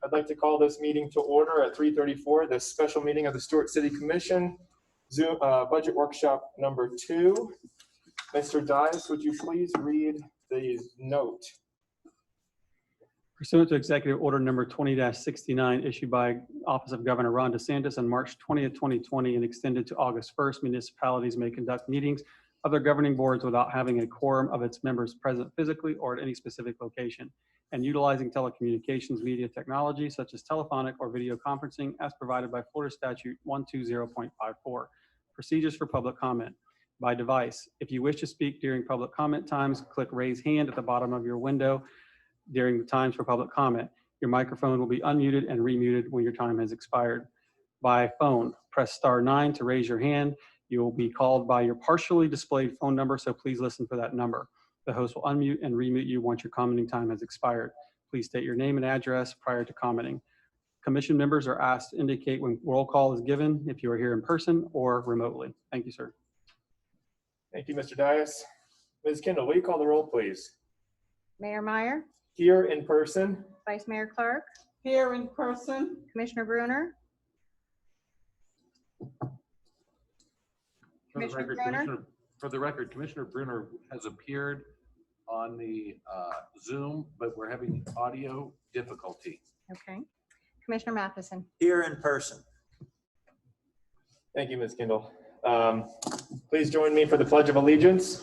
I'd like to call this meeting to order at 3:34, this special meeting of the Stuart City Commission, Zoom budget workshop number 2. Mr. Dias, would you please read the note? Pursuant to Executive Order number 20-69 issued by Office of Governor Ron DeSantis on March 20th, 2020 and extended to August 1st, municipalities may conduct meetings of their governing boards without having a quorum of its members present physically or at any specific location, and utilizing telecommunications media technology such as telephonic or video conferencing as provided by Florida Statute 120.54. Procedures for public comment. By device, if you wish to speak during public comment times, click raise hand at the bottom of your window during the times for public comment. Your microphone will be unmuted and remuted when your time has expired. By phone, press *9 to raise your hand. You will be called by your partially displayed phone number, so please listen for that number. The host will unmute and remute you once your commenting time has expired. Please state your name and address prior to commenting. Commission members are asked to indicate when roll call is given if you are here in person or remotely. Thank you, sir. Thank you, Mr. Dias. Ms. Kendall, will you call the roll, please? Mayor Meyer, Here in person. Vice Mayor Clark, Here in person. Commissioner Bruner, For the record, Commissioner Bruner has appeared on the Zoom, but we're having audio difficulty. okay. Commissioner Matheson. Here in person. Thank you, Ms. Kendall. Please join me for the Pledge of Allegiance.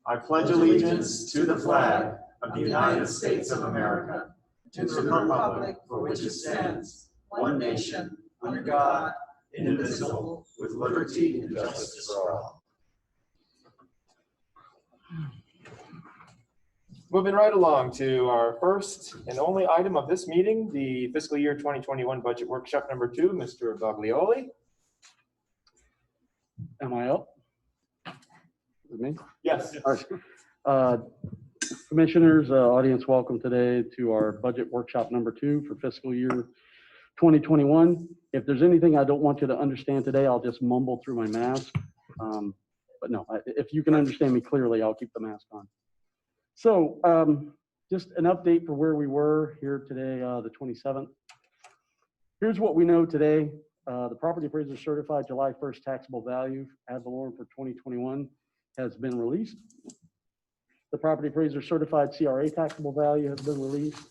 I pledge allegiance to the flag of the United States of America, To the republic for which it stands, one nation, under God, indivisible, with liberty and justice for all. Moving right along to our first and only item of this meeting, the fiscal year 2021 budget workshop number 2, Mr. Baglioli. Am I up? Is it me? Yes. Commissioners, audience, welcome today to our budget workshop number 2 for fiscal year 2021. If there's anything I don't want you to understand today, I'll just mumble through my mask. But no, if you can understand me clearly, I'll keep the mask on. So just an update for where we were here today, the 27th. Here's what we know today. The property appraiser certified July 1st taxable value ad valorem for 2021 has been released. The property appraiser certified CRA taxable value has been released,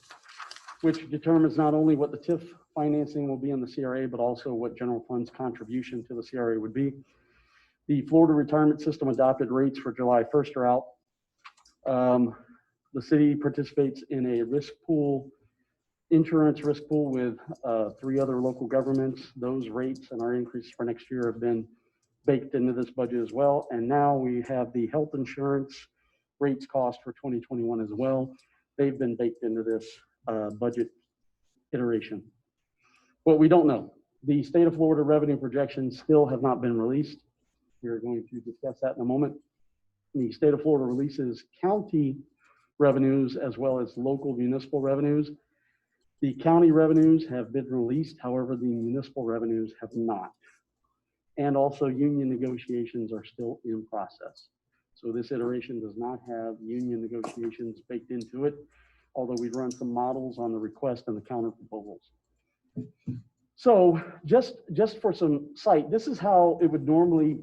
which determines not only what the TIF financing will be in the CRA, but also what general fund's contribution to the CRA would be. The Florida retirement system adopted rates for July 1st are out. The city participates in a risk pool, insurance risk pool with 3 other local governments. Those rates and our increases for next year have been baked into this budget as well. And now we have the health insurance rates cost for 2021 as well. They've been baked into this budget iteration. What we don't know, the state of Florida revenue projections still have not been released. We're going to discuss that in a moment. The state of Florida releases county revenues as well as local municipal revenues. The county revenues have been released, however, the municipal revenues have not. And also union negotiations are still in process. So this iteration does not have union negotiations baked into it, although we've run some models on the request and the counter proposals. So just for some sight, this is how it would normally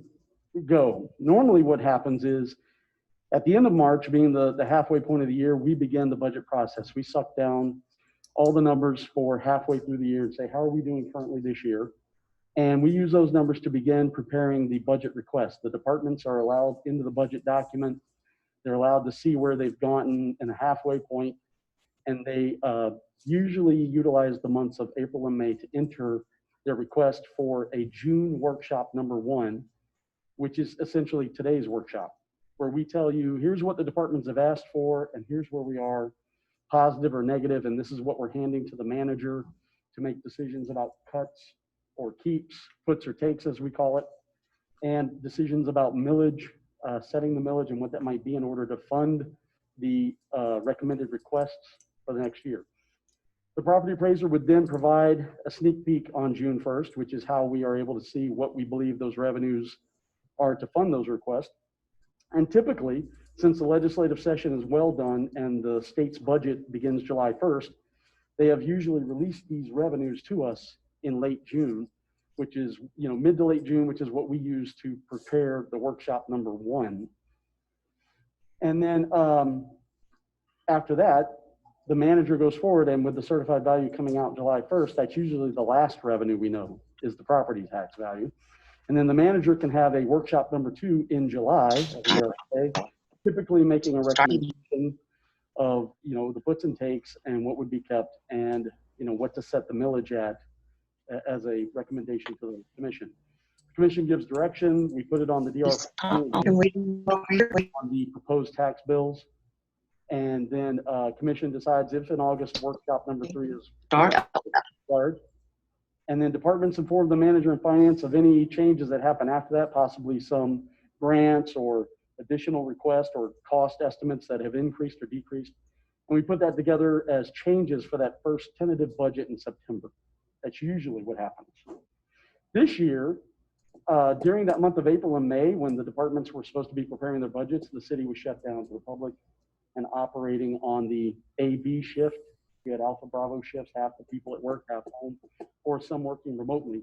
go. Normally what happens is at the end of March, being the halfway point of the year, we begin the budget process. We suck down all the numbers for halfway through the year and say, how are we doing currently this year? And we use those numbers to begin preparing the budget request. The departments are allowed into the budget document. They're allowed to see where they've gotten in a halfway point, and they usually utilize the months of April and May to enter their request for a June workshop number 1, which is essentially today's workshop, where we tell you, here's what the departments have asked for, and here's where we are, positive or negative, and this is what we're handing to the manager to make decisions about cuts or keeps, puts or takes, as we call it, and decisions about millage, setting the millage and what that might be in order to fund the recommended requests for the next year. The property appraiser would then provide a sneak peek on June 1st, which is how we are able to see what we believe those revenues are to fund those requests. And typically, Since the legislative session is well done and the state's budget begins July 1st, they have usually released these revenues to us in late June, which is, mid to late June, which is what we use to prepare the workshop number 1. And then after that, the manager goes forward, and with the certified value coming out July 1st, that's usually the last revenue we know is the property tax value. And then the manager can have a workshop number 2 in July, typically making a recommendation of, the puts and takes and what would be kept and, what to set the millage at as a recommendation to the commission. The commission gives direction. We put it on the DR on the proposed tax bills. And then commission decides if in August workshop number 3 is required. And then departments inform the manager and finance of any changes that happen after that, possibly some grants or additional requests or cost estimates that have increased or decreased. And we put that together as changes for that first tentative budget in September. That's usually what happens. This year, during that month of April and May, when the departments were supposed to be preparing their budgets, the city was shut down to the public and operating on the A-B shift. We had Alpha Bravo shifts, half the people at work, half home, or some working remotely.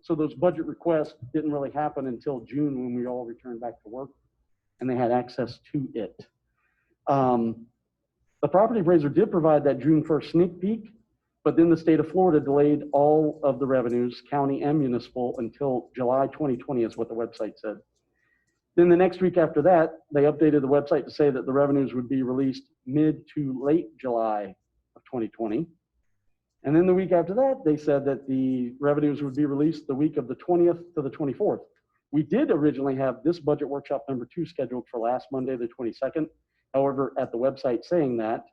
So those budget requests didn't really happen until June when we all returned back to work and they had access to it. The property appraiser did provide that June 1st sneak peek, but then the state of Florida delayed all of the revenues, county and municipal, until July 2020 is what the website said. Then the next week after that, they updated the website to say that the revenues would be released mid to late July of 2020. And then the week after that, they said that the revenues would be released the week of the 20th to the 24th. We did originally have this budget workshop number 2 scheduled for last Monday, the 22nd. However, at the website saying that,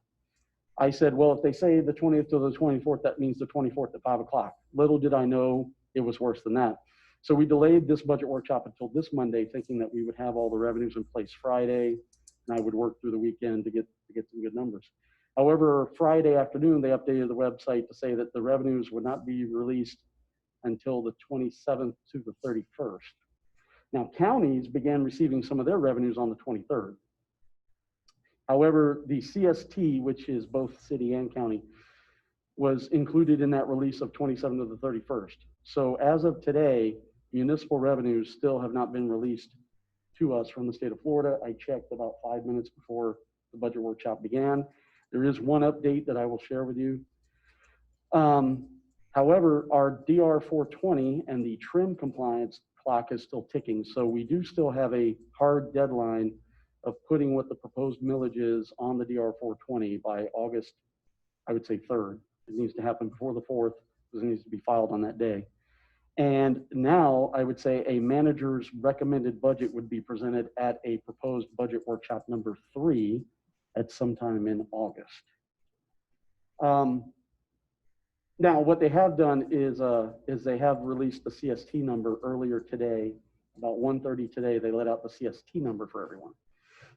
I said, well, if they say the 20th to the 24th, that means the 24th at 5 o'clock. Little did I know it was worse than that. So we delayed this budget workshop until this Monday, thinking that we would have all the revenues in place Friday, and I would work through the weekend to get some good numbers. However, Friday afternoon, they updated the website to say that the revenues would not be released until the 27th to the 31st. Now, counties began receiving some of their revenues on the 23rd. However, the CST, which is both city and county, was included in that release of 27th to the 31st. So as of today, municipal revenues still have not been released to us from the state of Florida. I checked about 5 minutes before the budget workshop began. There is one update that I will share with you. However, our DR 420 and the trim compliance clock is still ticking. So we do still have a hard deadline of putting what the proposed millage is on the DR 420 by August, I would say 3rd. It needs to happen before the 4th because it needs to be filed on that day. And now I would say a manager's recommended budget would be presented at a proposed budget workshop number 3 at sometime in August. Now what they have done is they have released the CST number earlier today, about 1:30 today, they let out the CST number for everyone.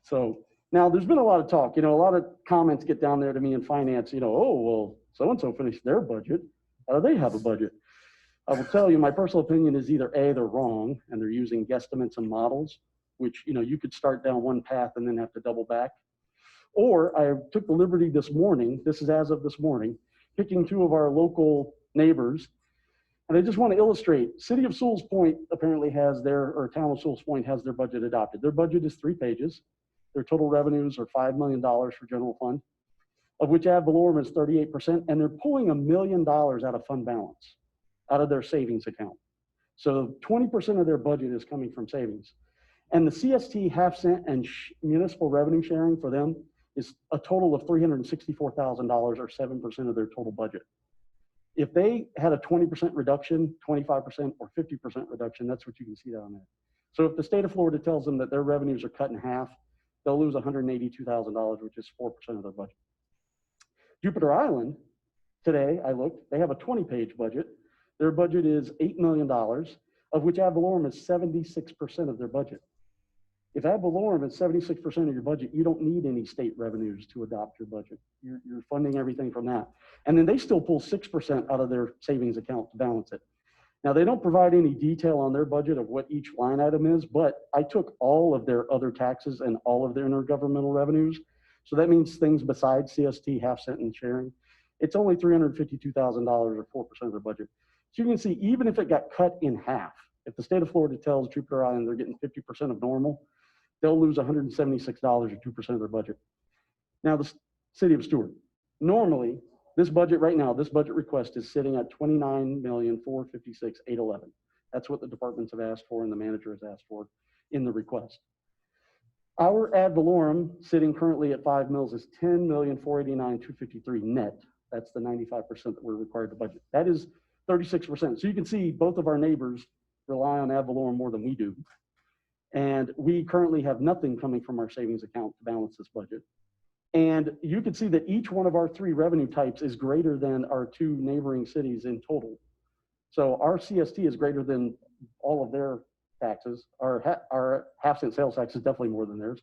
So now there's been a lot of talk, a lot of comments get down there to me in finance, oh, well, so-and-so finished their budget. How do they have a budget? I will tell you, my personal opinion is either A, they're wrong and they're using guesstimates and models, which, you could start down one path and then have to double back. Or I took the liberty this morning, this is as of this morning, picking 2 of our local neighbors. And I just want to illustrate, City of Sewell's Point apparently has Town of Sewell's Point has their budget adopted. Their budget is 3 pages. Their total revenues are $5 million for general fund, of which ad valorem is 38%, and they're pulling $1 million out of fund balance, out of their savings account. So 20% of their budget is coming from savings. And the CST half cent and municipal revenue sharing for them is a total of $364,000 or 7% of their total budget. If they had a 20% reduction, 25% or 50% reduction, that's what you can see down there. So if the state of Florida tells them that their revenues are cut in half, they'll lose $182,000, which is 4% of their budget. Jupiter Island, today I looked, they have a 20-page budget. Their budget is $8 million, of which ad valorem is 76% of their budget. If ad valorem is 76% of your budget, you don't need any state revenues to adopt your budget. You're funding everything from that. And then they still pull 6% out of their savings account to balance it. Now, they don't provide any detail on their budget of what each line item is, but I took all of their other taxes and all of their intergovernmental revenues. So that means things besides CST, half cent, and sharing. It's only $352,000 or 4% of their budget. So you can see, even if it got cut in half, if the state of Florida tells Jupiter Island they're getting 50% of normal, they'll lose $176 or 2% of their budget. Now, the city of Stewart, normally, this budget right now, this budget request is sitting at $29,456,811. That's what the departments have asked for and the manager has asked for in the request. Our ad valorem sitting currently at 5 mils is $10,489,253 net. That's the 95% that we're required to budget. That is 36%. So you can see both of our neighbors rely on ad valorem more than we do. And we currently have nothing coming from our savings account to balance this budget. And you can see that each one of our 3 revenue types is greater than our 2 neighboring cities in total. So our CST is greater than all of their taxes. Our half cent sales tax is definitely more than theirs.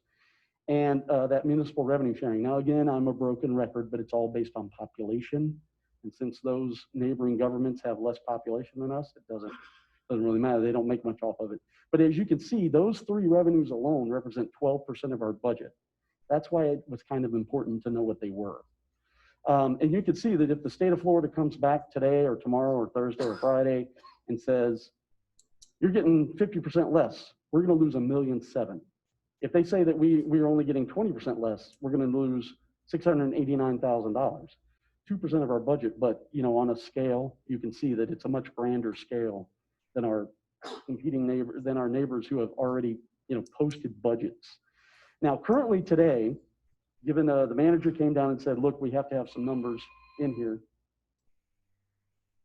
And that municipal revenue sharing. Now, again, I'm a broken record, but it's all based on population. And since those neighboring governments have less population than us, it doesn't really matter. They don't make much off of it. But as you can see, those 3 revenues alone represent 12% of our budget. That's why it was kind of important to know what they were. And you can see that if the state of Florida comes back today or tomorrow or Thursday or Friday and says, you're getting 50% less, we're going to lose $1.7 million. If they say that we are only getting 20% less, we're going to lose $689,000, 2% of our budget. But, you know, on a scale, you can see that it's a much grander scale than our competing neighbor, than our neighbors who have already, you know, posted budgets. Now, currently today, given the manager came down and said, look, we have to have some numbers in here.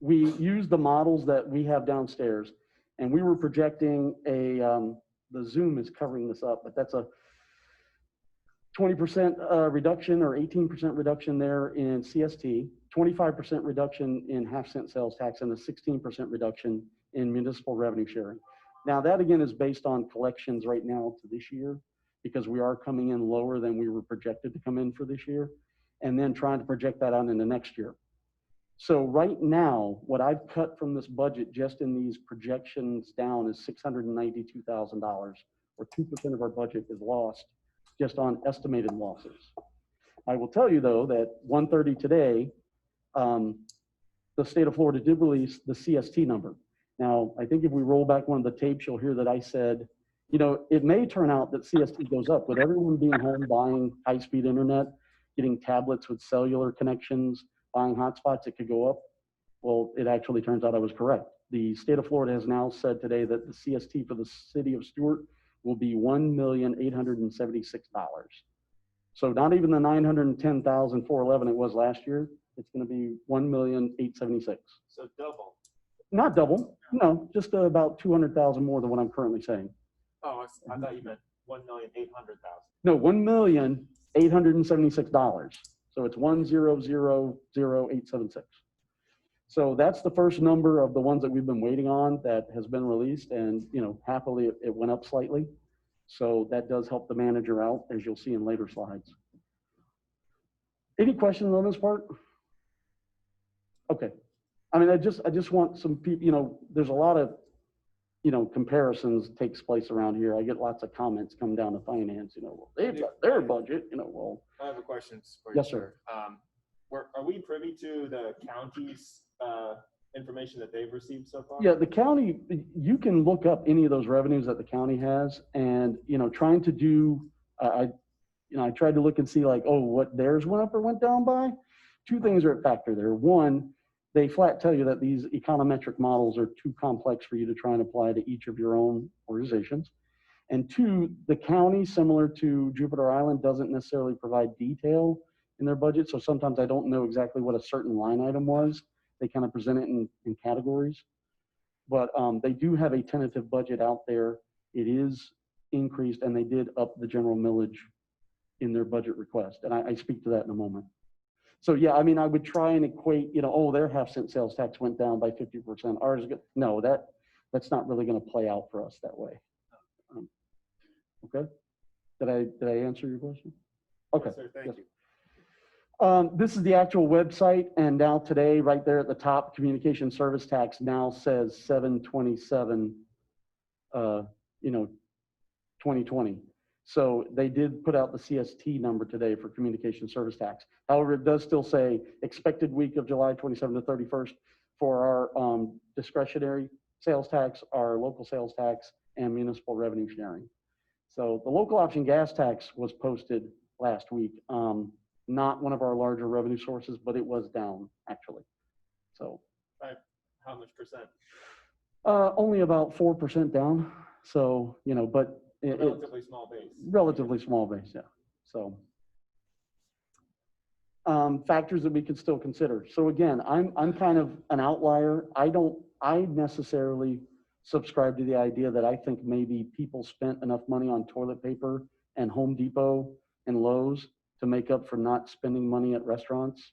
We used the models that we have downstairs, and we were projecting the Zoom is covering this up, but that's a 20% reduction or 18% reduction there in CST, 25% reduction in half cent sales tax, and a 16% reduction in municipal revenue sharing. Now, that again is based on collections right now to this year, because we are coming in lower than we were projected to come in for this year, and then trying to project that out into next year. So right now, what I've cut from this budget just in these projections down is $692,000, or 2% of our budget is lost just on estimated losses. I will tell you though that 1:30 today, the state of Florida did release the CST number. Now, I think if we roll back one of the tapes, you'll hear that I said, you know, it may turn out that CST goes up with everyone being home, buying high-speed internet, getting tablets with cellular connections, buying hotspots, it could go up. Well, it actually turns out I was correct. The state of Florida has now said today that the CST for the city of Stewart will be $1,876,000. So not even the $910,411 it was last year. It's going to be $1,876,000. So double. Not double, no, just about 200,000 more than what I'm currently saying. Oh, I thought you meant 1,800,000. No, $1,876,000. So it's 1,000,876. So that's the first number of the ones that we've been waiting on that has been released, and you know, happily it went up slightly. So that does help the manager out, as you'll see in later slides. Any questions on this part? Okay. I mean, I just want some people, you know, there's a lot of, you know, comparisons takes place around here. I get lots of comments come down to finance, you know, well, they've got their budget, you know, well. I have a question for you. Yes, sir. Are we privy to the county's information that they've received so far? Yeah, the county, you can look up any of those revenues that the county has, and, you know, trying to do, I tried to look and see like, oh, what theirs went up or went down by. 2 things are at factor there. One, they flat tell you that these econometric models are too complex for you to try and apply to each of your own organizations. And 2, the county, similar to Jupiter Island, doesn't necessarily provide detail in their budget. So sometimes I don't know exactly what a certain line item was. They kind of present it in categories. But they do have a tentative budget out there. It is increased, and they did up the general millage in their budget request. And I speak to that in a moment. So yeah, I mean, I would try and equate, you know, oh, their half cent sales tax went down by 50%. Ours, no, that's not really going to play out for us that way. Okay. Did I answer your question? Okay. Yes, sir, thank Yes. you. This is the actual website, and now today, right there at the top, communication service tax now says 7/27, 2020. So they did put out the CST number today for communication service tax. However, it does still say expected week of July 27 to 31st for our discretionary sales tax, our local sales tax, and municipal revenue sharing. So the local option gas tax was posted last week. Not one of our larger revenue sources, but it was down actually. So How much percent? only about 4% down. So, but Relatively small base. relatively small base, yeah. So factors that we could still consider. So again, I'm kind of an outlier. I necessarily subscribe to the idea that I think maybe people spent enough money on toilet paper and Home Depot and Lowe's to make up for not spending money at restaurants.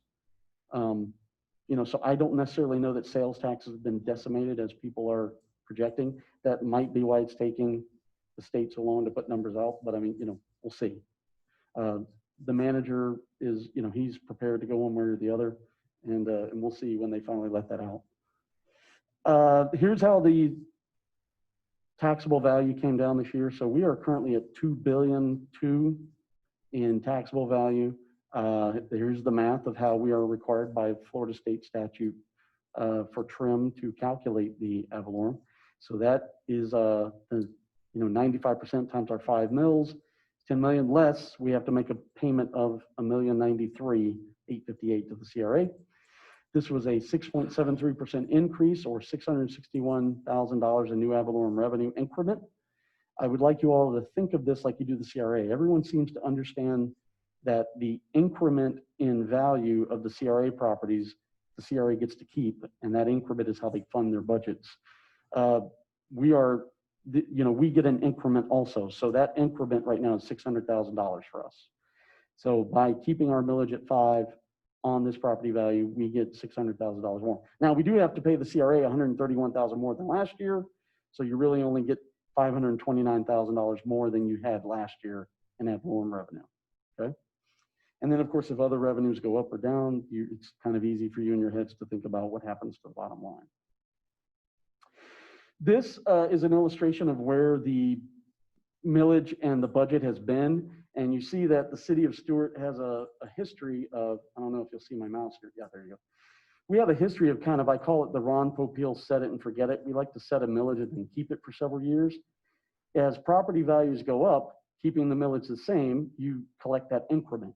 So I don't necessarily know that sales tax has been decimated as people are projecting. That might be why it's taking the state so long to put numbers out, but I mean, we'll see. The manager is, he's prepared to go one way or the other, and we'll see when they finally let that out. Here's how the taxable value came down this year. So we are currently at $2.2 billion in taxable value. Here's the math of how we are required by Florida state statute for TRIM to calculate the ad valorem. So that is 95% times our 5 mils, 10 million less. We have to make a payment of $1,093,858 to the CRA. This was a 6.73% increase, or $661,000 in new ad valorem revenue increment. I would like you all to think of this like you do the CRA. Everyone seems to understand that the increment in value of the CRA properties, the CRA gets to keep, and that increment is how they fund their budgets. We get an increment also. So that increment right now is $600,000 for us. So by keeping our millage at 5 on this property value, we get $600,000 more. Now we do have to pay the CRA $131,000 more than last year. So you really only get $529,000 more than you had last year in ad valorem revenue. Okay. And then of course, if other revenues go up or down, it's kind of easy for you in your heads to think about what happens to the bottom line. This is an illustration of where the millage and the budget has been. And you see that the city of Stuart has a history of, I don't know if you'll see my mouse here. Yeah, there you go. We have a history of kind of, I call it the Ron Popeil set it and forget it. We like to set a millage and keep it for several years. As property values go up, keeping the millage the same, you collect that increment.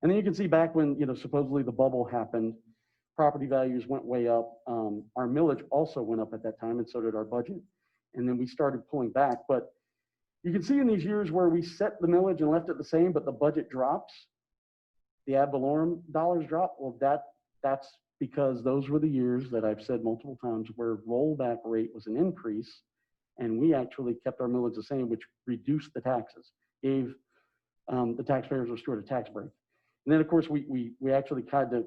And then you can see back when, supposedly the bubble happened, property values went way up. Our millage also went up at that time, and so did our budget. And then we started pulling back. But you can see in these years where we set the millage and left it the same, but the budget drops, the ad valorem dollars drop. Well, that's because those were the years that I've said multiple times where rollback rate was an increase, and we actually kept our millage the same, which reduced the taxes, gave the taxpayers of Stuart a tax break. And then of course we actually tried to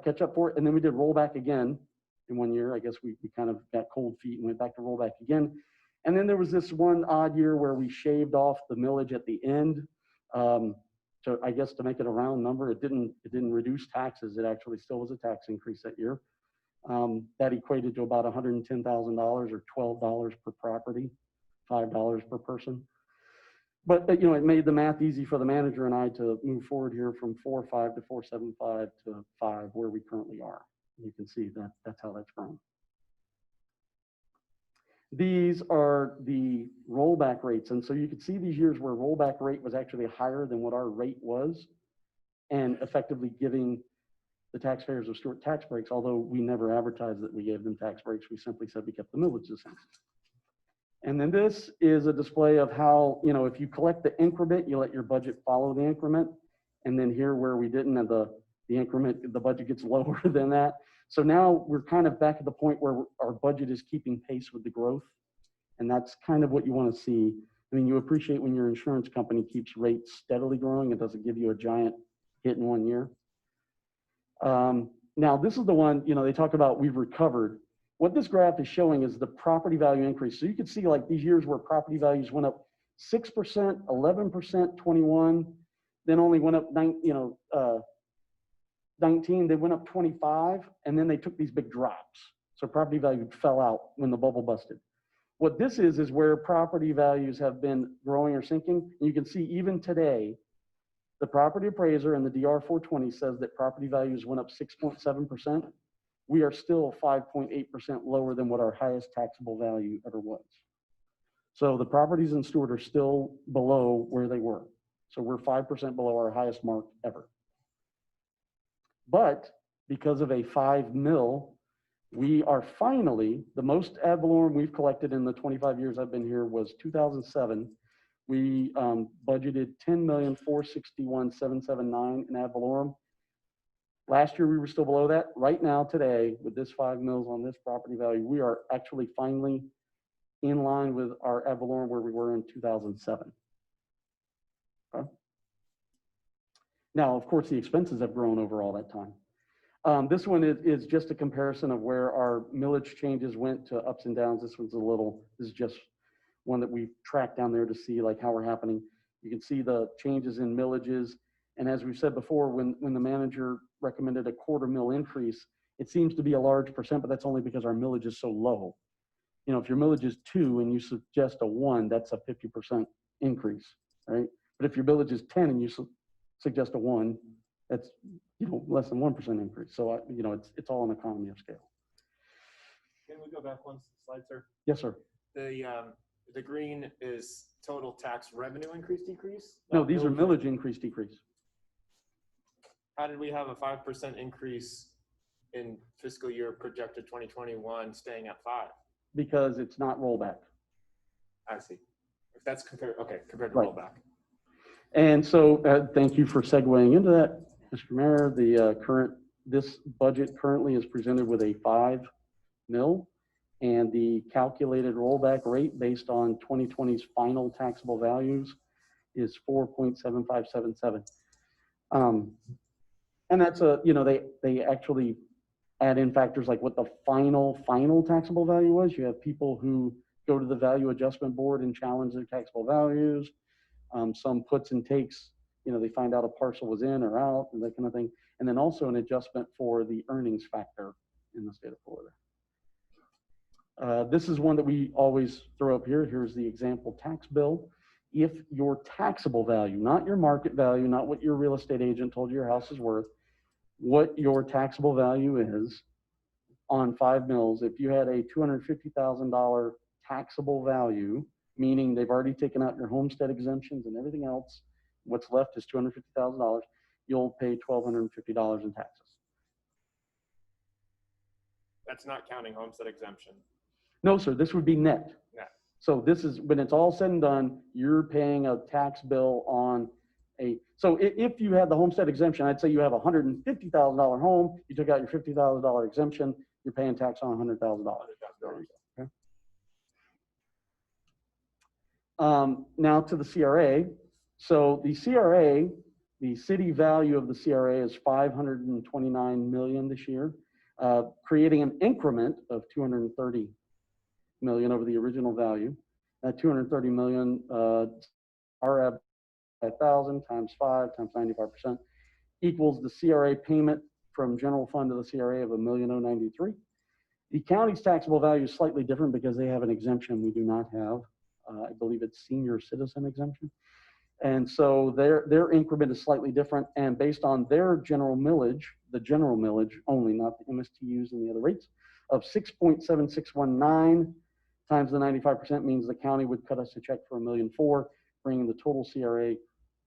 catch up for it, and then we did rollback again in one year. I guess we kind of got cold feet and went back to rollback again. And then there was this one odd year where we shaved off the millage at the end. So I guess to make it a round number, it didn't reduce taxes. It actually still was a tax increase that year. That equated to about $110,000 or $12 per property, $5 per person. But it made the math easy for the manager and I to move forward here from 4.5 to 4.75 to 5, where we currently are. You can see that that's how that's grown. These are the rollback rates. And so you can see these years where rollback rate was actually higher than what our rate was, and effectively giving the taxpayers of Stuart tax breaks, although we never advertised that we gave them tax breaks. We simply said we kept the millage the same. And then this is a display of how, if you collect the increment, you let your budget follow the increment. And then here where we didn't have the increment, the budget gets lower than that. So now we're kind of back at the point where our budget is keeping pace with the growth. And that's kind of what you want to see. I mean, you appreciate when your insurance company keeps rates steadily growing. It doesn't give you a giant hit in one year. Now, this is the one, they talk about we've recovered. What this graph is showing is the property value increase. So you can see like these years where property values went up 6%, 11%, 21, then only went up 9, 19, they went up 25, and then they took these big drops. So property value fell out when the bubble busted. What this is where property values have been growing or sinking. And you can see even today, the property appraiser and the DR 420 says that property values went up 6.7%. We are still 5.8% lower than what our highest taxable value ever was. So the properties in Stewart are still below where they were. So we're 5% below our highest mark ever. But because of a 5 mil, we are finally, the most ad valorem we've collected in the 25 years I've been here was 2007. We budgeted $10,461,779 in ad valorem. Last year, we were still below that. Right now, today, with this 5 mils on this property value, we are actually finally in line with our ad valorem where we were in 2007. Okay. Now, of course, the expenses have grown over all that time. This one is just a comparison of where our millage changes went to ups and downs. This is just one that we've tracked down there to see like how we're happening. You can see the changes in millages. And as we've said before, when the manager recommended a $0.25 increase, it seems to be a large percent, but that's only because our millage is so low. You know, if your millage is 2 and you suggest a 1, that's a 50% increase, right? But if your millage is 10 and you suggest a 1, that's, you know, less than 1% increase. So, you know, it's all an economy of scale. Can we go back one slide, sir? Yes, sir. The green is total tax revenue increase, decrease? No, these are millage increase, decrease. How did we have a 5% increase in fiscal year projected 2021 staying at 5? Because it's not rollback. I see. If that's compared to Right. rollback. And so thank you for segueing into that, Mr. Mayor. This budget currently is presented with a 5 mil, and the calculated rollback rate based on 2020's final taxable values is 4.7577. And that's they actually add in factors like what the final taxable value was. You have people who go to the value adjustment board and challenge their taxable values. Some puts and takes, you know, they find out a parcel was in or out and that kind of thing. And then also an adjustment for the earnings factor in the state of Florida. This is one that we always throw up here. Here's the example tax bill. If your taxable value, not your market value, not what your real estate agent told you your house is worth, what your taxable value is on 5 mils, if you had a $250,000 taxable value, meaning they've already taken out your homestead exemptions and everything else, what's left is $250,000, you'll pay $1,250 in taxes. That's not counting homestead exemption. No, sir, this would be net. Net. So this is, when it's all said and done, you're paying a tax bill on so if you had the homestead exemption, I'd say you have a $150,000 home, you took out your $50,000 exemption, you're paying tax on $100,000. Okay. Now to the CRA. So the CRA, the city value of the CRA is $529 million this year, creating an increment of $230 million over the original value. That $230 million, our 5,000 times 5 times 95% equals the CRA payment from general fund to the CRA of $1,093,000. The county's taxable value is slightly different because they have an exemption we do not have. I believe it's senior citizen exemption. And so their increment is slightly different, and based on their general millage, the general millage only, not the MSTUs and the other rates, of 6.7619 times the 95% means the county would cut us a check for $1,004,000, bringing the total CRA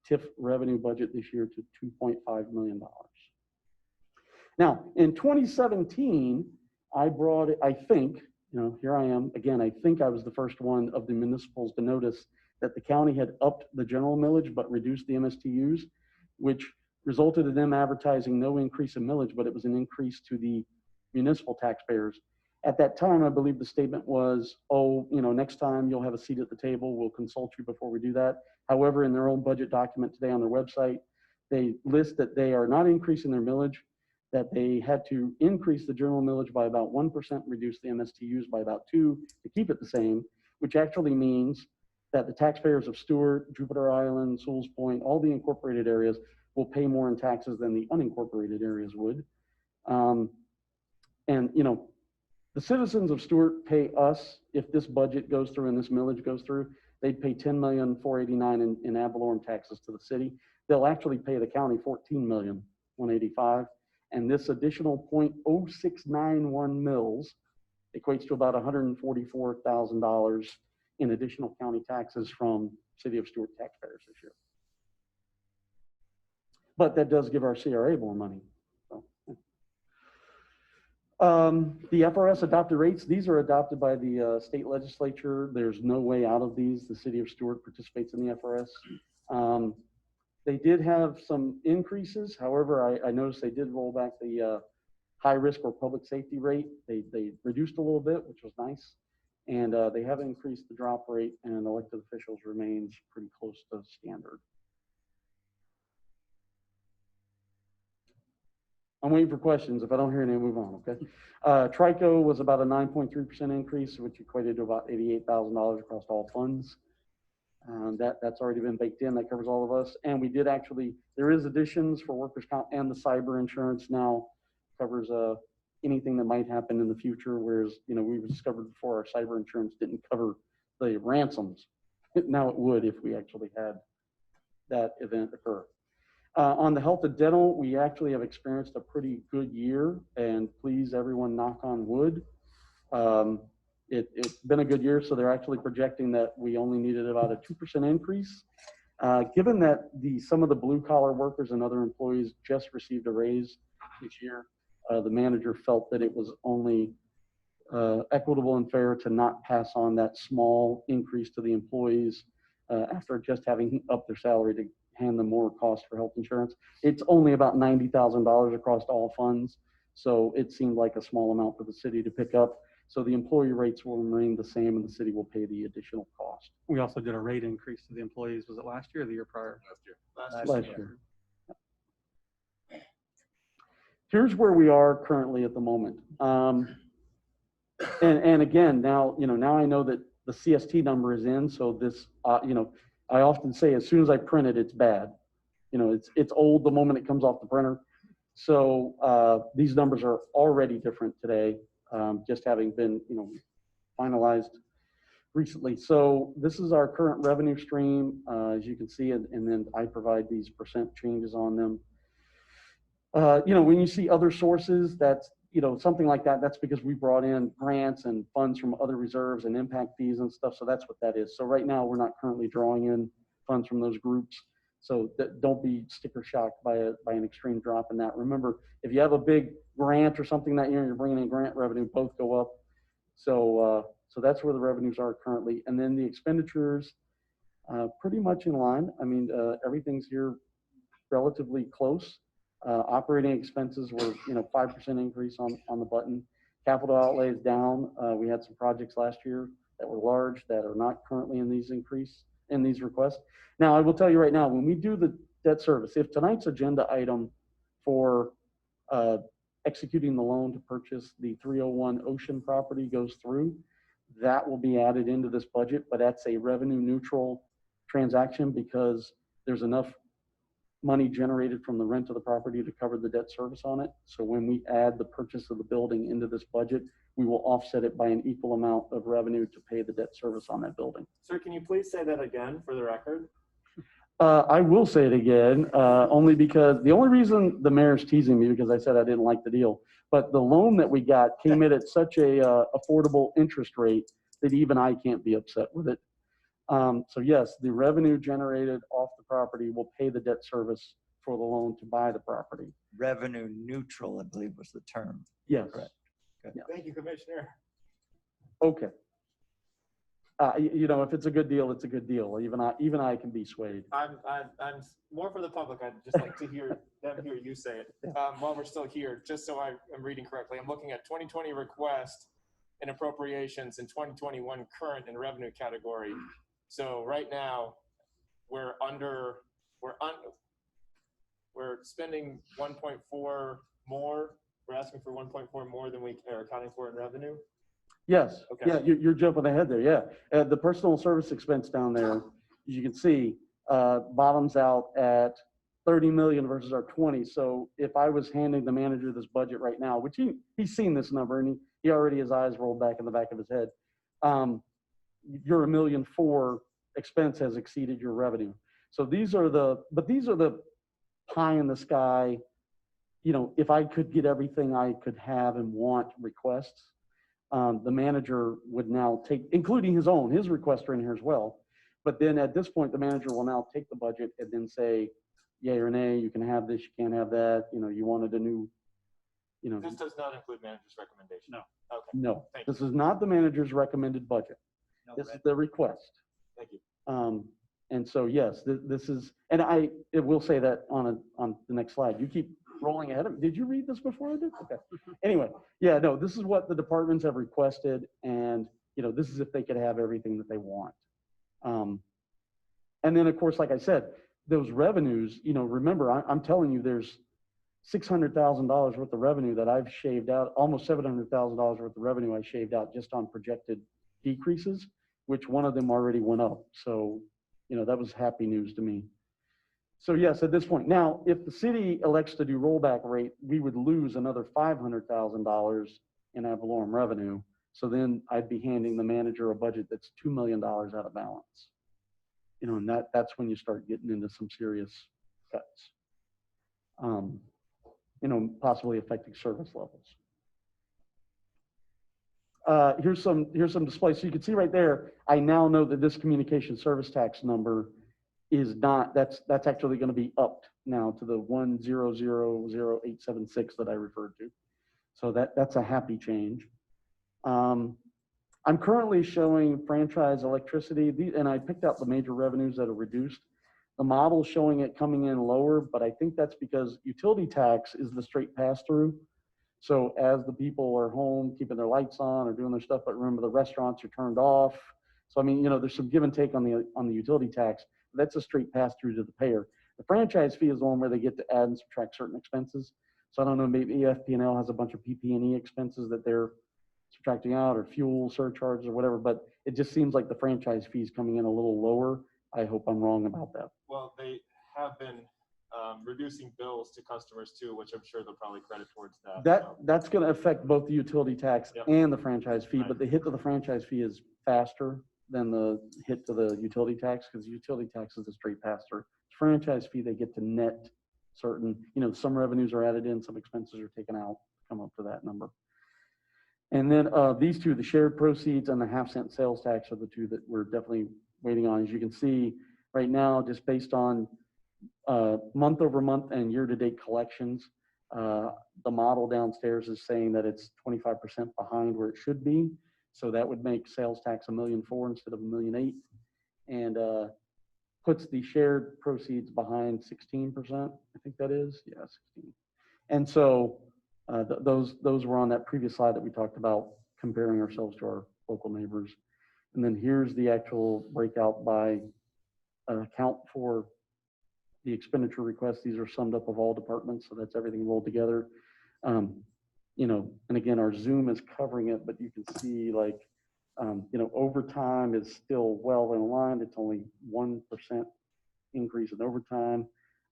TIF revenue budget this year to $2.5 million. Now, in 2017, I brought it, I think, you know, here I am, again, I think I was the first one of the municipals to notice that the county had upped the general millage but reduced the MSTUs, which resulted in them advertising no increase in millage, but it was an increase to the municipal taxpayers. At that time, I believe the statement was, oh, you know, next time you'll have a seat at the table, we'll consult you before we do that. However, in their own budget document today on their website, they list that they are not increasing their millage, that they had to increase the general millage by about 1%, reduce the MSTUs by about 2% to keep it the same, which actually means that the taxpayers of Stewart, Jupiter Island, Sewell's Point, all the incorporated areas will pay more in taxes than the unincorporated areas would. And, you know, the citizens of Stewart pay us, if this budget goes through and this millage goes through, they'd pay $10,489,000 in ad valorem taxes to the city. They'll actually pay the county $14,185,000. And this additional 0.0691 mils equates to about $144,000 in additional county taxes from City of Stewart taxpayers this year. But that does give our CRA more money. So. The FRS adopted rates, these are adopted by the state legislature. There's no way out of these. The City of Stewart participates in the FRS. They did have some increases. However, I noticed they did roll back the high risk or public safety rate. They reduced a little bit, which was nice. And they have increased the drop rate, and elected officials remains pretty close to standard. I'm waiting for questions. If I don't hear any, move on, okay? TRICO was about a 9.3% increase, which equated to about $88,000 across all funds. That's already been baked in. That covers all of us. And we did actually, there is additions for workers' comp, and the cyber insurance now covers anything that might happen in the future, whereas, you know, we discovered before our cyber insurance didn't cover the ransoms. Now it would if we actually had that event occur. On the health and dental, we actually have experienced a pretty good year, and please everyone knock on wood. It's been a good year, so they're actually projecting that we only needed about a 2% increase. Given that some of the blue collar workers and other employees just received a raise this year, the manager felt that it was only equitable and fair to not pass on that small increase to the employees after just having upped their salary to hand them more cost for health insurance. It's only about $90,000 across all funds, so it seemed like a small amount for the city to pick up. So the employee rates will remain the same, and the city will pay the additional cost. We also did a rate increase to the employees. Was it last year or the year prior? Last year. Here's where we are currently at the moment. And again, now I know that the CST number is in, so this, I often say as soon as I print it, it's bad. It's old the moment it comes off the printer. So these numbers are already different today, just having been, finalized recently. So this is our current revenue stream, as you can see, and then I provide these percent changes on them. When you see other sources, that's, something like that, that's because we brought in grants and funds from other reserves and impact fees and stuff. So that's what that is. So right now, we're not currently drawing in funds from those groups. So don't be sticker shocked by an extreme drop in that. Remember, if you have a big grant or something that year and you're bringing in grant revenue, both go up. So that's where the revenues are currently. And then the expenditures, pretty much in line. I mean, everything's here relatively close. Operating expenses were, 5% increase on the button. Capital outlay is down. We had some projects last year that were large that are not currently in these requests. Now, I will tell you right now, when we do the debt service, if tonight's agenda item for executing the loan to purchase the 301 Ocean property goes through, that will be added into this budget, but that's a revenue neutral transaction because there's enough money generated from the rent of the property to cover the debt service on it. So when we add the purchase of the building into this budget, we will offset it by an equal amount of revenue to pay the debt service on that building. Sir, can you please say that again for the record? I will say it again, only because the only reason the mayor's teasing me because I said I didn't like the deal, but the loan that we got came in at such a affordable interest rate that even I can't be upset with it. So yes, the revenue generated off the property will pay the debt service for the loan to buy the property. Revenue neutral, I believe was the term. Yes. Correct. Yeah. Thank you, Commissioner. Okay. If it's a good deal, it's a good deal. Even I can be swayed. I'm more for the public. I'd just like to hear you say it while we're still here, just so I am reading correctly. I'm looking at 2020 request and appropriations in 2021 current and revenue category. So right now we're spending 1.4 more. We're asking for 1.4 more than we are accounting for in revenue. Yes. Okay. Yeah, you're jumping ahead there. Yeah. The personal service expense down there, as you can see, bottoms out at 30 million versus our 20. So if I was handing the manager this budget right now, which he's seen this number and he already, his eyes rolled back in the back of his head. Your $1.4 million expense has exceeded your revenue. So these are the pie in the sky, you know, if I could get everything I could have and want requests, the manager would now take, including his requests are in here as well. But then at this point, the manager will now take the budget and then say, yay or nay, you can have this, you can't have that, you know, you wanted a new, you know. This does not include manager's recommendation? No. Okay, No, Thank you. this is not the manager's recommended budget. No This is red. the request. thank you. And so, yes, this is, and it will say that on the next slide. You keep rolling ahead. Did you read this before I did? Okay. Anyway, yeah, no, this is what the departments have requested. And, you know, this is if they could have everything that they want. And then, of course, like I said, those revenues, you know, remember, I'm telling you, there's $600,000 worth of revenue that I've shaved out, almost $700,000 worth of revenue I shaved out just on projected decreases, which one of them already went up. So, you know, that was happy news to me. So yes, at this point, now, if the city elects to do rollback rate, we would lose another $500,000 in ad valorem revenue. So then I'd be handing the manager a budget that's $2 million out of balance. You know, and that's when you start getting into some serious cuts. You know, possibly affecting service levels. Here's some displays. So you can see right there, I now know that this communication service tax number is not, that's actually going to be upped now to the 1000876 that I referred to. So that's a happy change. I'm currently showing franchise electricity, and I picked out the major revenues that are reduced. The model's showing it coming in lower, but I think that's because utility tax is the straight pass-through. So as the people are home, keeping their lights on or doing their stuff, but remember the restaurants are turned off. So I mean, you know, there's some give and take on the utility tax. That's a straight pass-through to the payer. The franchise fee is the one where they get to add and subtract certain expenses. So I don't know, maybe FP&L has a bunch of PP&E expenses that they're subtracting out, or fuel surcharges or whatever, but it just seems like the franchise fee is coming in a little lower. I hope I'm wrong about that. Well, they have been reducing bills to customers too, which I'm sure they'll probably credit towards that. So. That's going to affect both the utility tax Yep. and the franchise fee, Right. but the hit to the franchise fee is faster than the hit to the utility tax, because utility tax is a straight pass-through. Franchise fee, they get to net certain, you know, some revenues are added in, some expenses are taken out, come up to that number. And then these two, the shared proceeds and the half-cent sales tax, are the two that we're definitely waiting on. As you can see right now, just based on month over month and year-to-date collections, the model downstairs is saying that it's 25% behind where it should be. So that would make sales tax $1.4 million instead of $1.8 million, and puts the shared proceeds behind 16%. I think that is, yeah, 16. And so those were on that previous slide that we talked about, comparing ourselves to our local neighbors. And then here's the actual breakout by account for the expenditure requests. These are summed up of all departments, so that's everything rolled together. You know, and again, our Zoom is covering it, but you can see, like, you know, overtime is still well in line. It's only 1% increase in overtime.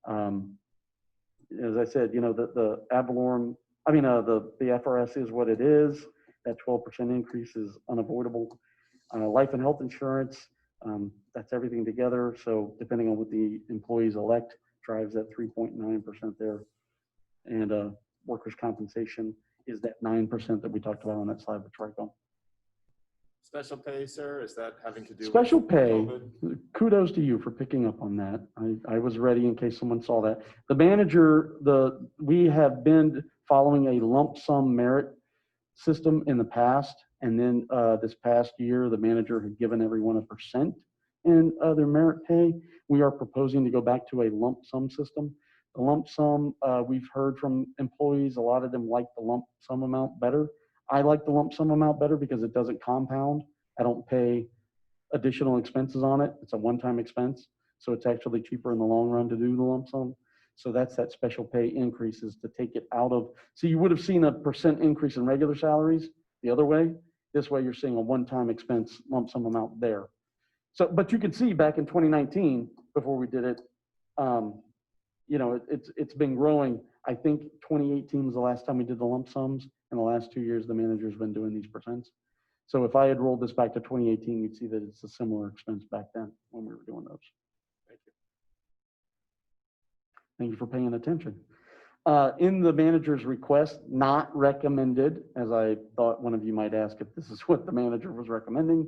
As I said, you know, the ad valorem, I mean, the FRS is what it is. That 12% increase is unavoidable. Life and health insurance, that's everything together. So depending on what the employees elect, drives that 3.9% there. And workers' compensation is that 9% that we talked about on that slide with Tricom. Special pay, sir, is that having to do Special with pay, COVID? kudos to you for picking up on that. I was ready in case someone saw that. The manager, we have been following a lump sum merit system in the past. And then this past year, the manager had given everyone 1% in their merit pay. We are proposing to go back to a lump sum system. The lump sum, we've heard from employees, a lot of them like the lump sum amount better. I like the lump sum amount better because it doesn't compound. I don't pay additional expenses on it. It's a one-time expense. So it's actually cheaper in the long run to do the lump sum. So that's that special pay increases to take it out of, so you would have seen a % increase in regular salaries the other way. This way you're seeing a one-time expense lump sum amount there. So, but you can see back in 2019, before we did it, it's been growing. I think 2018 was the last time we did the lump sums. In the last 2 years, the manager's been doing these percents. So if I had rolled this back to 2018, you'd see that it's a similar expense back then when we were doing those. Thank you. Thank you for paying attention. In the manager's request, not recommended, as I thought one of you might ask if this is what the manager was recommending.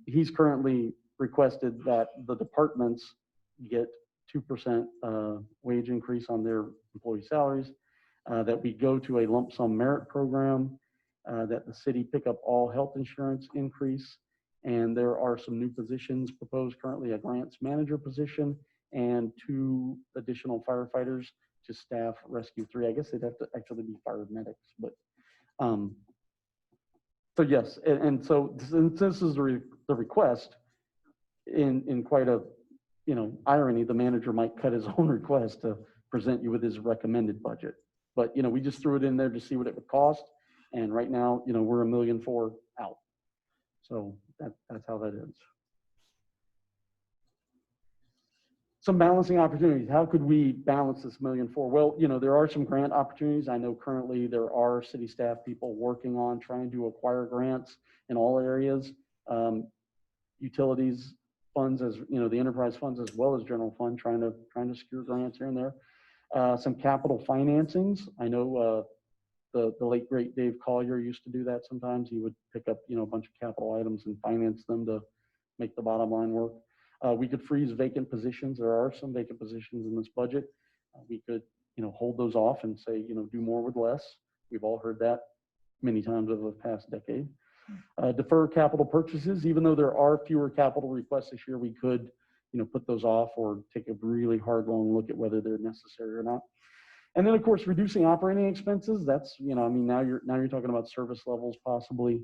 He's currently requested that the departments get 2% wage increase on their employee salaries, that we go to a lump sum merit program, that the city pick up all health insurance increase, and there are some new positions proposed currently, a grants manager position and 2 additional firefighters to staff Rescue 3. I guess they'd have to actually be fire medics, but so yes, and so since this is the request, in quite a irony, the manager might cut his own request to present you with his recommended budget. But we just threw it in there to see what it would cost, and right now we're $1.4 million out. So that's how that is. Some balancing opportunities. How could we balance this $1.4 million? Well, there are some grant opportunities. I know currently there are city staff people working on trying to acquire grants in all areas, utilities funds, as the enterprise funds, as well as general fund, trying to secure grants here and there. Some capital financings. I know the late great Dave Collier used to do that sometimes. He would pick up a bunch of capital items and finance them to make the bottom line work. We could freeze vacant positions. There are some vacant positions in this budget. We could, hold those off and say, do more with less. We've all heard that many times over the past decade. Defer capital purchases. Even though there are fewer capital requests this year, we could, put those off or take a really hard, long look at whether they're necessary or not. And then, of course, reducing operating expenses. That's, now you're talking about service levels, possibly,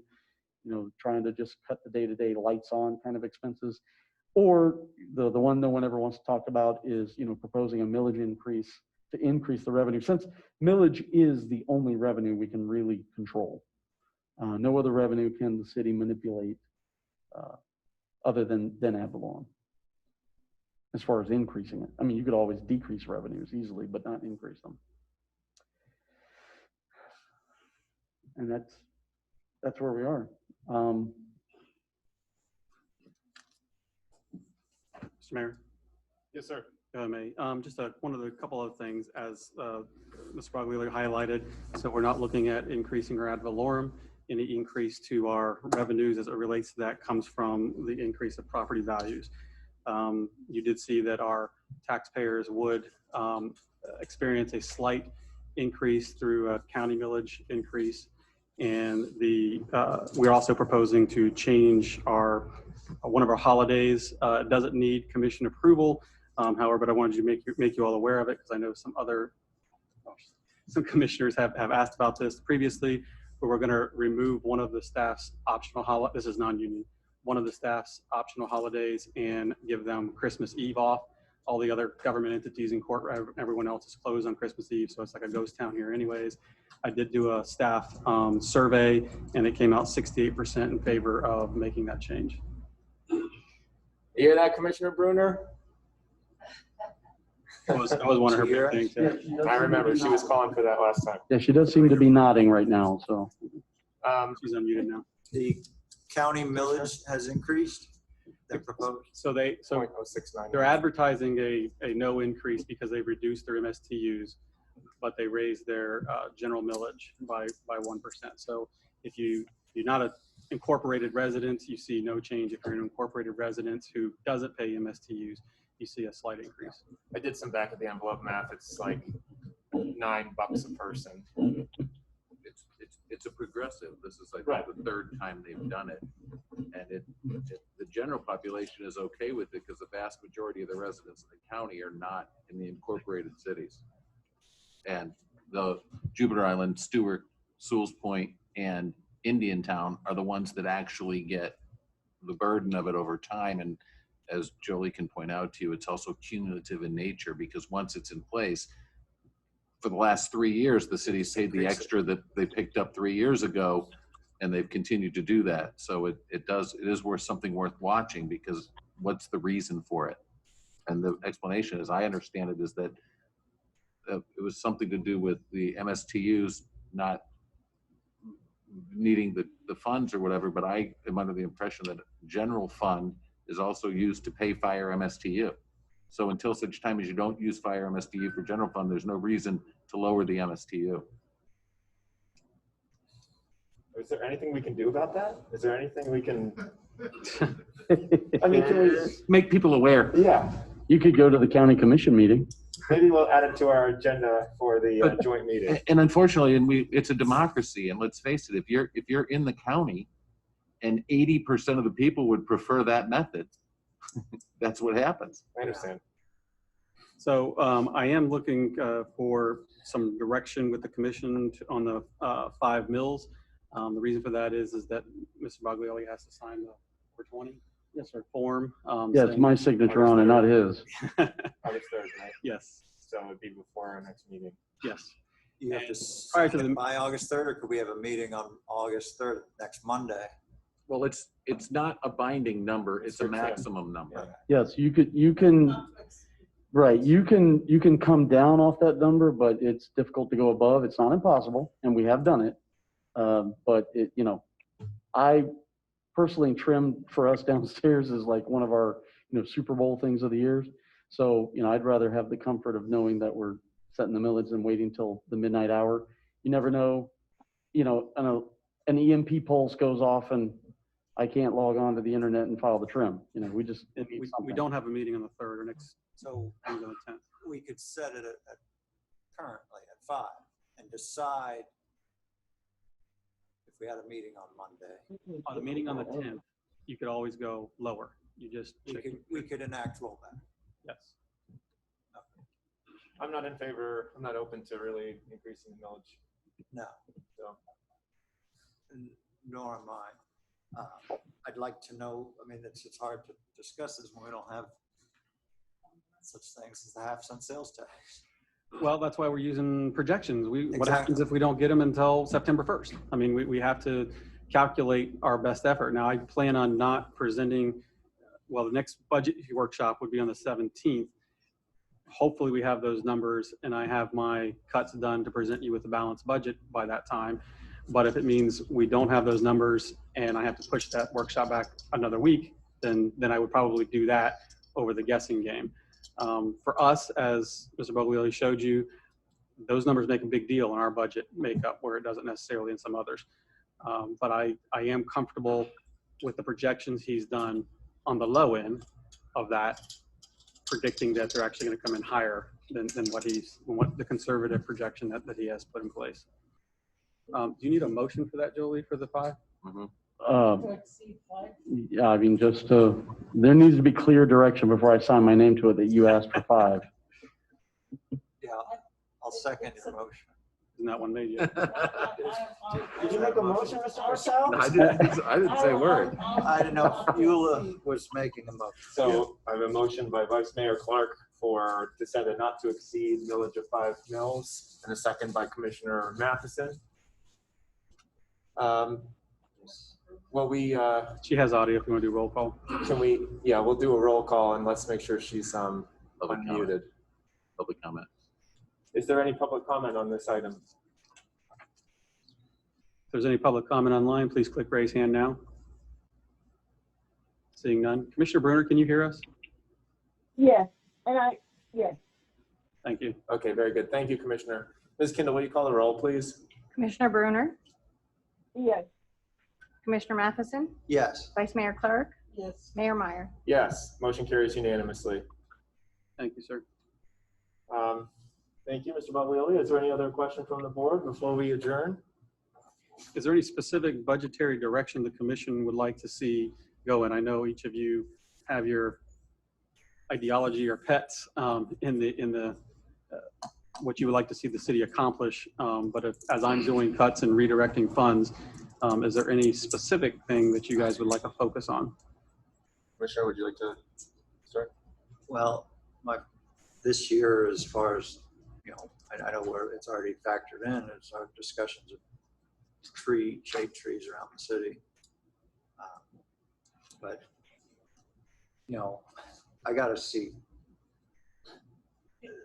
trying to just cut the day-to-day lights on kind of expenses. Or the one no one ever wants to talk about is, proposing a millage increase to increase the revenue, since millage is the only revenue we can really control. No other revenue can the city manipulate other than ad valorem, as far as increasing it. I mean, you could always decrease revenues easily, but not increase them. And that's where we are. Mr. Mayor, Yes, sir. if I may, just one of the couple of things, as Ms. Broglio highlighted. So we're not looking at increasing our ad valorem. Any increase to our revenues as it relates to that comes from the increase of property values. You did see that our taxpayers would experience a slight increase through a county millage increase. And we're also proposing to change one of our holidays. It doesn't need commission approval. However, but I wanted to make you all aware of it, because I know some commissioners have asked about this previously, but we're going to remove one of the staff's optional holidays. This is non-union. One of the staff's optional holidays and give them Christmas Eve off. All the other government entities in court, everyone else is closed on Christmas Eve, so it's like a ghost town here anyways. I did do a staff survey, and it came out 68% in favor of making that change. You hear that, Commissioner Bruner? That was one of her big things. Yeah. I remember she was calling for that last time. Yeah, she does seem to be nodding right now, so. She's unmuted now. The county millage has increased. They're proposed. So 0.069. they're advertising a no increase because they reduced their MSTUs, but they raised their general millage by 1%. So if you're not an incorporated resident, you see no change. If you're an incorporated resident who doesn't pay MSTUs, you see a slight increase. I did some back of the envelope math. It's like $9 a person. It's a progressive. This is like Right. the third time they've done it. And the general population is okay with it because the vast majority of the residents in the county are not in the incorporated cities. And the Jupiter Island, Stewart, Sewell's Point, and Indiantown are the ones that actually get the burden of it over time. And as Jolie can point out to you, it's also cumulative in nature, because once it's in place, for the last 3 years, the city's paid the extra that they picked up 3 years ago, and they've continued to do that. So it is something worth watching, because what's the reason for it? And the explanation, as I understand it, is that it was something to do with the MSTUs not needing the funds or whatever, but I am under the impression that general fund is also used to pay fire MSTU. So until such time as you don't use fire MSTU for general fund, there's no reason to lower the MSTU. Is there anything we can do about that? Is there anything we can, I mean, can we, Make people aware. yeah, You could go to the county commission meeting. maybe we'll add it to our agenda for the But- joint meeting. And unfortunately, it's a democracy, and let's face it, if you're in the county and 80% of the people would prefer that method, that's what happens. I understand. So I am looking for some direction with the commission on the 5 mills. The reason for that is that Mr. Baglioli has to sign the 420 Yes, sir. form. Yeah, it's saying- my signature on it, not his. August 3rd, right? Yes, So it would be before our next meeting. yes. You have to Prior to sign the- it by August 3rd, or could we have a meeting on August 3rd, next Monday? Well, it's not a binding number, it's a For Tim. maximum number. Yes, you can, right, you can come down off that number, but it's difficult to go above. It's not impossible, and we have done it. But it, I personally trim for us downstairs is like one of our, Super Bowl things of the years. So, I'd rather have the comfort of knowing that we're setting the millage than waiting till the midnight hour. You never know, an EMP pulse goes off and I can't log on to the internet and file the trim. We just And need we something. don't have a meeting on the 3rd or next, So on the 10th. we could set it at currently at 5 and decide if we had a meeting on Monday. On the meeting on the 10th, you could always go lower. You just check. We could enact rollback. Yes. I'm not in favor, I'm not open to really increasing the millage. No. So, Nor am I. I'd like to know, it's hard to discuss this when we don't have such things as the half-cent sales tax. Well, that's why we're using projections. What Exactly. happens if we don't get them until September 1st? We have to calculate our best effort. Now, I plan on not presenting, the next budget workshop would be on the 17th. Hopefully we have those numbers and I have my cuts done to present you with the balanced budget by that time. But if it means we don't have those numbers and I have to push that workshop back another week, then I would probably do that over the guessing game. For us, as Mr. Boglioli showed you, those numbers make a big deal in our budget makeup where it doesn't necessarily in some others. But I am comfortable with the projections he's done on the low end of that, predicting that they're actually going to come in higher than what the conservative projection that he has put in place. Do you need a motion for that, Jolie, for the 5? Yeah, just there needs to be clear direction before I sign my name to it that you asked for 5. Yeah, I'll second your motion. Isn't that one made yet? did you make a motion, Mr. Marcel? I didn't say a word. I didn't know if Eula was making a motion. So I have a motion by Vice Mayor Clark to set a not to exceed millage of 5 mills, and a second by Commissioner Matheson. She has audio if you want to do roll call. we'll do a roll call and let's make sure she's Public comment. unmuted. Public comment. Is there any public comment on this item? If there's any public comment online, please click raise hand now. Seeing none. Commissioner Bruner, can you hear us? Yes, yes. Thank you. Okay, very good. Thank you, Commissioner. Ms. Kendall, will you call the roll, please? Commissioner Bruner, Yes. Commissioner Matheson, Yes. Vice Mayor Clark, Yes. Mayor Meyer. Yes, motion carries unanimously. Thank you, sir. Thank you, Mr. Baglioli. Is there any other question from the board before we adjourn? Is there any specific budgetary direction the commission would like to see go in? I know each of you have your ideology or pets in the what you would like to see the city accomplish. But as I'm doing cuts and redirecting funds, is there any specific thing that you guys would like to focus on? Commissioner, would you like to start? Well, this year, as far as, I know where it's already factored in, is our discussions of shade trees around the city. But, I got to see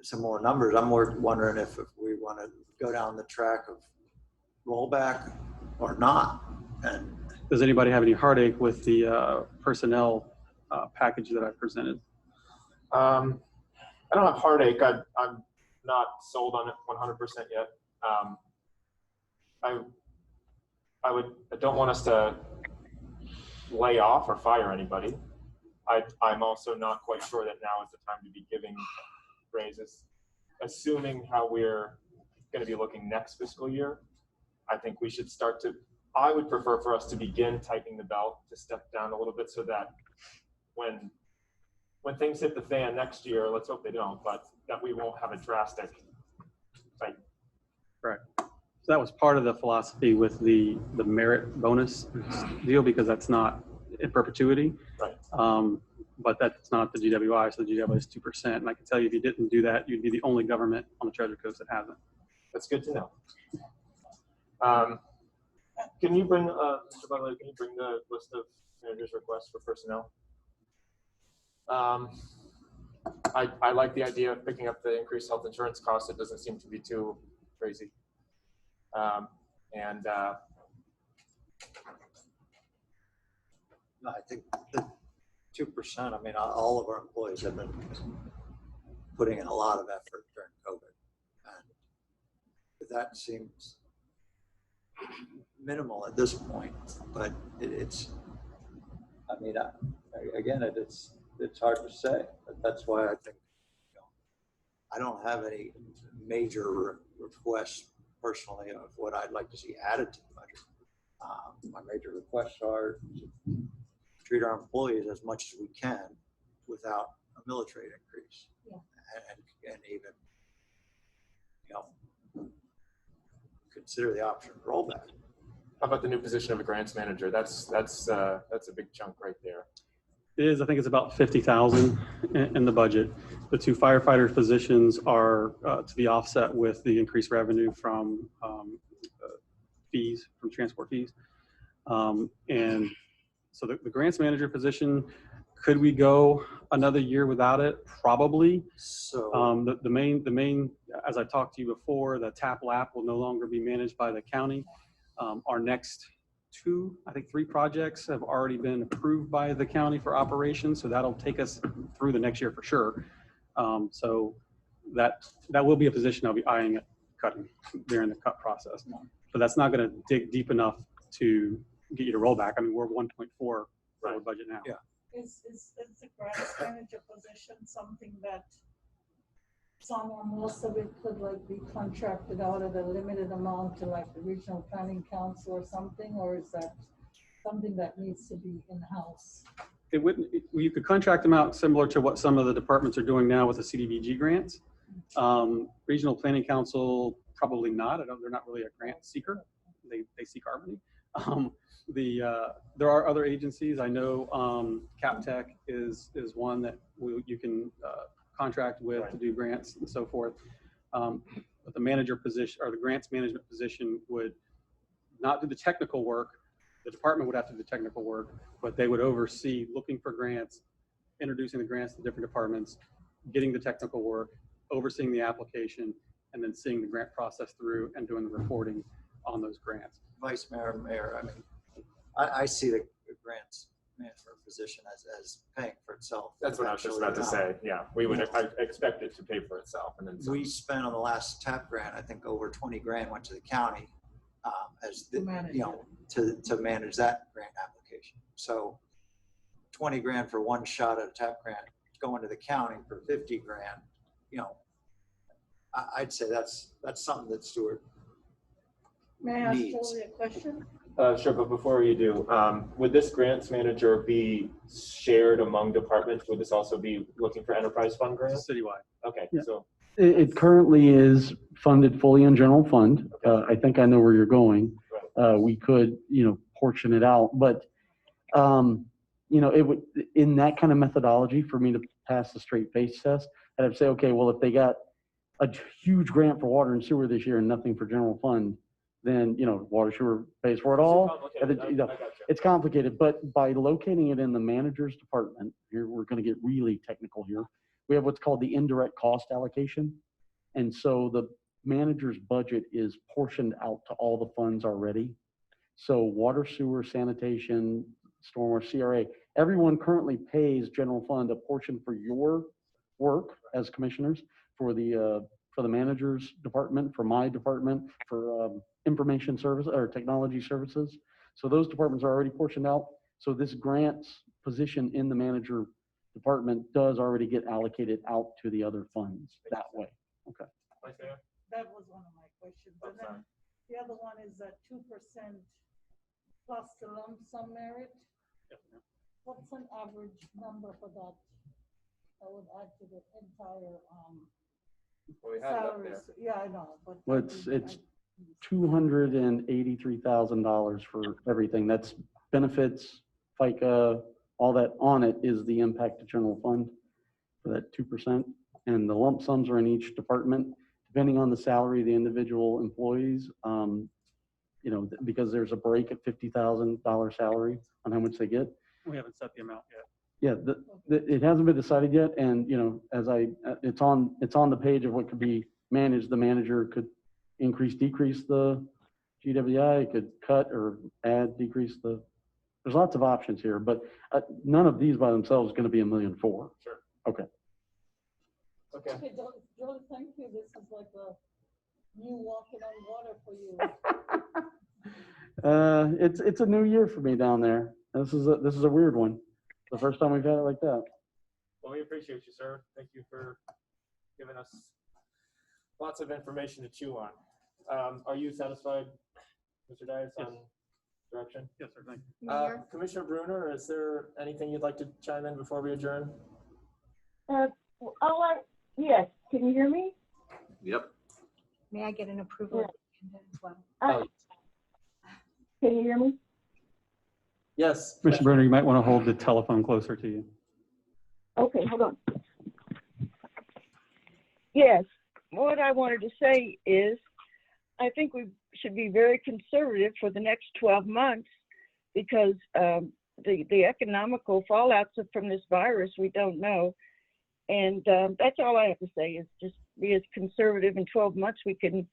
some more numbers. I'm more wondering if we want to go down the track of rollback or not. And Does anybody have any heartache with the personnel package that I presented? I don't have heartache. I'm not sold on it 100% yet. I don't want us to lay off or fire anybody. I'm also not quite sure that now is the time to be giving raises. Assuming how we're going to be looking next fiscal year, I think we should I would prefer for us to begin tightening the belt, to step down a little bit, so that when things hit the fan next year, let's hope they don't, but that we won't have a drastic fight. Right. So that was part of the philosophy with the merit bonus deal, because that's not in perpetuity. Right. But that's not the GWI, so the GWI is 2%. And I can tell you, if you didn't do that, you'd be the only government on the Treasure Coast that hasn't. That's good to know. Can you bring, Mr. Butler, can you bring the list of managers' requests for personnel? I like the idea of picking up the increased health insurance cost. It doesn't seem to be too crazy. I think the 2%, I mean, all of our employees have been putting in a lot of effort during COVID. And that seems minimal at this point, but it's, I mean, again, it's hard to say, but that's why I think, I don't have any major requests personally of what I'd like to see added to the budget. My major requests are to treat our employees as much as we can without a military increase. Yeah. And even, consider the option of rollback. How about the new position of a grants manager? That's a big chunk right there. It is, I think it's about 50,000 in the budget. The 2 firefighter positions are to be offset with the increased revenue from fees, from transport fees. And so the grants manager position, could we go another year without it? Probably. So The main, as I talked to you before, the TAP LAP will no longer be managed by the county. Our next 2, I think 3 projects have already been approved by the county for operations, so that'll take us through the next year for sure. So that will be a position I'll be eyeing at cutting during the cut process. But that's not going to dig deep enough to get you to roll back. I mean, we're 1.4 for the budget now. Yeah. Is the grants manager position something that some or most of it could like be contracted out at a limited amount to like the regional planning council or something, or is that something that needs to be in-house? It wouldn't, you could contract them out similar to what some of the departments are doing now with the CDBG grants. Regional Planning Council, probably not. They're not really a grant seeker. They seek our money. There are other agencies. I know CapTech is one that you can contract with to do grants and so forth. But the manager position or the grants management position would not do the technical work. The department would have to do the technical work, but they would oversee looking for grants, introducing the grants to different departments, getting the technical work, overseeing the application, and then seeing the grant process through and doing the reporting on those grants. Vice Mayor, I mean, I see the grants management position as paying for itself. That's what I was just about to say. Yeah, I expect it to pay for itself, and then some. We spent on the last TAP grant, I think over 20 grand went to the county as the, to manage that grant application. So 20 grand for one shot at a TAP grant going to the county for 50 grand, I'd say that's something that Stuart May I ask needs. Julie a question? Sure, but before you do, would this grants manager be shared among departments? Would this also be looking for enterprise fund grants? It's citywide. Okay, Yeah. so It currently is funded fully in general fund. I think I know where you're going. We could, portion it out, but, it would, in that kind of methodology for me to pass the straight face test, I'd say, okay, well, if they got a huge grant for water and sewer this year and nothing for general fund, then, water sewer pays for it all. I gotcha. It's complicated, but by locating it in the manager's department, here, we're going to get really technical here. we have what's called the indirect cost allocation. And so the manager's budget is portioned out to all the funds already. So water, sewer, sanitation, stormwater, CRA, everyone currently pays general fund a portion for your work as commissioners, for the manager's department, for my department, for information service or technology services. So those departments are already portioned out. So this grants position in the manager department does already get allocated out to the other funds that way. Okay. Vice Mayor? That was one of my questions. And then the other one is that 2% plus the lump sum merit. What's an average number for that? That would add to the entire, Well, we had it up there. salaries. Yeah, I know, but. Well, it's $283,000 for everything. That's benefits, FICA, all that on it is the impact to general fund for that 2%. And the lump sums are in each department, depending on the salary of the individual employees. You know, because there's a break at $50,000 salary on how much they get. We haven't set the amount yet. Yeah, it hasn't been decided yet, and you know, it's on the page of what could be managed. The manager could increase, decrease the GWI, could cut or add, decrease the. There's lots of options here, but none of these by themselves is going to be $1.4 million. Sure. Okay. Okay. Okay, Jolie, thank you. This is like a new walking on water for you. It's a new year for me down there. This is a weird one. The first time we've had it like that. Well, we appreciate you, sir. Thank you for giving us lots of information to chew on. Are you satisfied, Mr. Dias, on direction? Yes, sir, thank you. Mayor, Commissioner Bruner, is there anything you'd like to chime in before we adjourn? Yes, can you hear me? Yep. may I get an approval of the agenda as well? Can you hear me? Yes. Commissioner Bruner, you might want to hold the telephone closer to you. Okay, hold on. Yes, what I wanted to say is, I think we should be very conservative for the next 12 months because the economical fallouts from this virus, we don't know. And that's all I have to say is just be as conservative. In 12 months, we can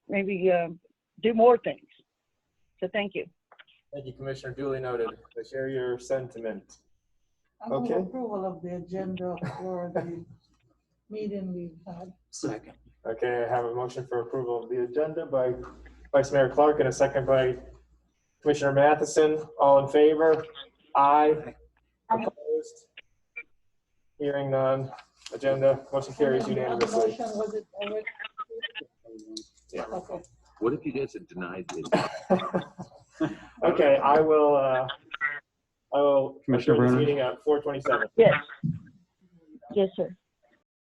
maybe do more things. So thank you. Thank you, Commissioner. Duly noted. I share your sentiment. I move Okay. approval of the agenda for the meeting we've had. Second. Okay, I have a motion for approval of the agenda by Vice Mayor Clark and a second by Commissioner Matheson. All in favor? Aye. Opposed? Hearing none. Agenda motion carries unanimously. Motion, was it already? Yeah. Okay. What if you guys had denied it? Okay, I will Commissioner adjourn this Bruner? meeting at 4:27. Yes. Yes, sir.